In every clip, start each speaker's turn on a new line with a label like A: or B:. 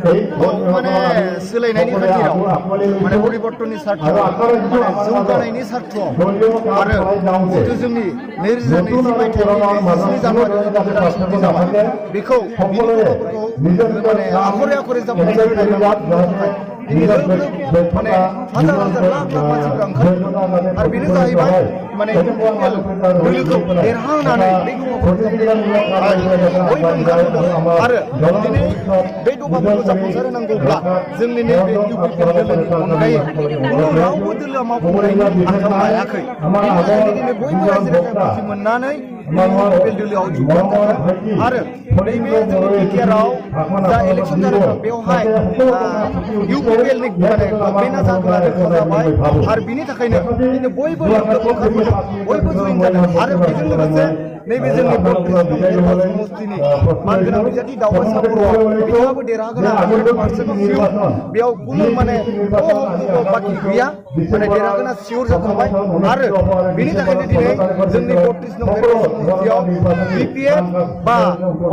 A: माने सोलायनायनि खाथिराव माने परिबर्तननि सार्थ माने जौगानायनि सार्थ आरो जितु जोंनि 2020 मायथाइनि 23 जानुवारिनि गोदान सुक्ति जाबाय बेखौ बिनि खोथाफोरखौ माने आखरे आखरे जाफुंसार होनाय दिनै लोब लोब माने हाजार हाजार लाख लाख मानसिफ्रा ओंखारदों आरो बेनो जाहैबाय माने इउपिपिएल दोलोखौ देरहाहोनानै बे बयबो ओंखारबोदों आरो दिनै बे दफाफोरखौ जाफुंसार होनांगौब्ला जोंनि नैबे इउपिपिएल दोलोनि अनगायै गुबुन रावबो दोलोआ मावफुंनायनि आखायाव लायाखै बेनिखायनो दिनै बयबो रायजो राजाफोरखौ मोननानै इउपिपिएल दोलोआव जौगानो आरो नैबे जोंनि बिटिआरआव जा इलेक्सन जादों बेवहाय इउपिपिएलनि माने गभर्नमेन्टआ जागोन रोखा जाबाय आरो बिनि थाखायनो दिनै बयबो लोब लोब ओंखारबोदों बयबो जइन जादों आरो बेजों लोगोसे नैबे जोंनि समस्तिनि मानगोनां बिजाथि दावबायसा बर' बिथाङाबो देरहागोन 100% सियर बेयाव खुनु माने बाखि गैया माने देरहागोन सियर जाखाबाय आरो बिनि थाखायनो दिनै जोंनि 32 नम्बर समस्तियाव बिपिएफ बा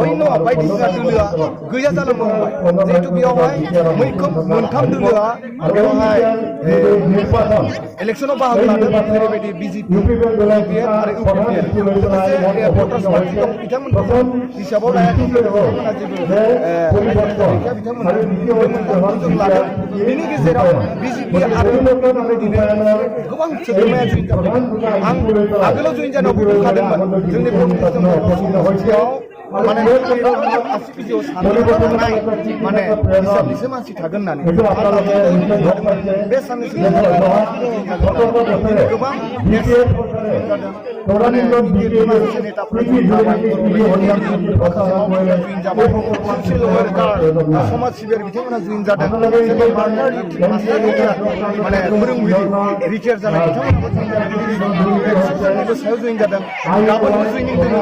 A: अन्य बायदिसिना दोलोआ गैया जालांनो हमबाय जिहेतु बेयावहाय मैखोम मोनथाम दोलोआ बेवहाय इलेक्सनाव बाहागो लादों जेरैबायदि बिजेपि बिपिएफ आरो इउपिपिएल भटार्स पार्टी दं बिथांमोनखौ हिसाबाव लायाखै बिथांमोना जेबो बिथांमोना जों लादों बिनि गेजेराव बिजेपि आरो दिनै गोबां सोद्रोमाया जइन जाबाय आं आगोलाव जइन जानायावबो बुंखादोंमोन जोंनि समस्तियाव माने आसि बिजौआव साननो हानाय माने हिसाबनिसो मानसि थागोन होननानै बे साननैसो गोबां समाज सिबियारि बिथांमोना जइन जादों माने फोरोंगिरि रिटायार जानाय बिथांमोनखौ सायाव जइन जादों गाबोनबो जइनिं दङ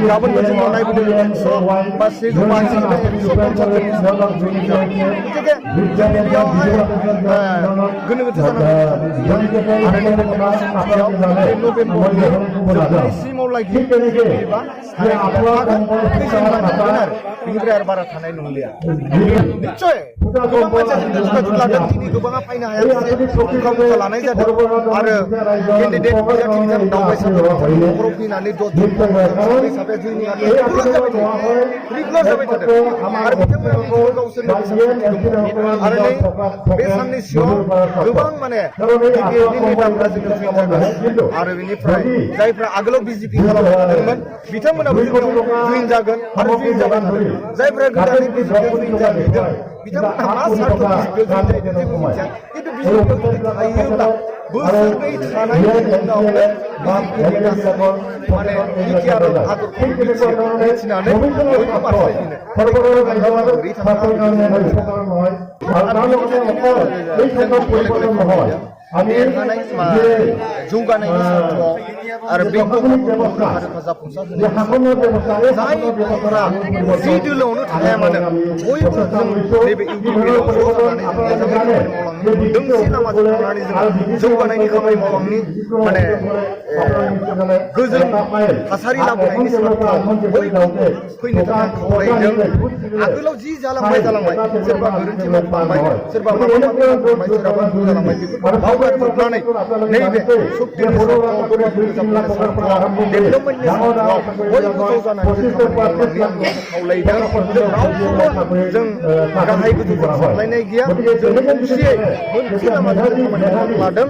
A: गाबोनबो जोङो नायबोदों 100 बा 150 गतिके जोंनि बेयावहाय गोनो गोथो जानानै नभेम्बर सिमावलागि एबा बेनिफ्राय आरो बारा थानाय नंलिया निश्चय गोबां मानसिया लादों दिनै गोबाङा फैनो हायाखिसै मुखा लानाय जादों आरो केन्डिडेट बिजाथि बिथां दावबायसाफोर न'खराव फैनानै 10 दिन हिसाबै जोंनि रेगुलार जाबाय थादों आरो बिथांमोना गावसोरनि आरो नै बे साननैसोआव गोबां माने नेताफोरा जोङो जइन जागोन आरो बेनिफ्राय जायफ्रा आगोलाव बिजेपि खालामबाय थादोंमोन बिथांमोनाबो जइन जागोन आरो जइन जाबाय थादों जायफ्रा गोदानै बिजेपिआव जइन जाहैदों बिथांमोना मा सार्थ बिजेपिआव जइन जाहैदों जेबो मिथिया खिन्थु बिजेपिआव थायोब्ला बोसोरनै थानायनि उनावनो माने बिटिआर हादरखौ मिथिनानै बयबो जौगानायनि सार्थआव आरो बे रोखा जाफुंसार जायफोरा जि दोलोआवनो थाया मानो बयबो जों नैबे इउपिपिएलआव ज' जानानै दोंसे लामाजों थांनानै जों जौगानायनि खामानि मावलांनि माने गोजोन थासारि लाबोनायनि सार्थआव बयबो फैनो थाखाय खावलायदों आगोलाव जि जालांबाय सोरबा गोरोन्थि मावफ्लांबाय सोरबा माबा माबि मावफ्लांबाय सोरबा भुल जालांबाय बेफोरखौ बावगारजोबनानै नैबे सक्तिनि सार्थआव डेभेलपमेन्टनि सार्थआव बयबो ज' जानानै खामानि मावलांनो खावलायदों जों रावखौबो जों गाहाय गोजौजों सानलायनाय गैया जों खौसेयै मोनसे लामाजों खामानि मावनो लादों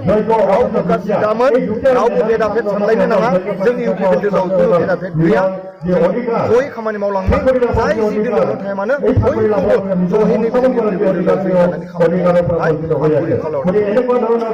A: रावबो गाज्रि दामोन रावबो भेदाभेद सानलायनो नाङा जोंनि इउपिपिएल दोलोआव खुनु भेदाभेद गैया जयै खामानि मावलांनो जाय जि दोलोआवनो थाया मानो बयखौबो जयै नैबे इउपिपिएल दोलोआव जयै खामानि मावनो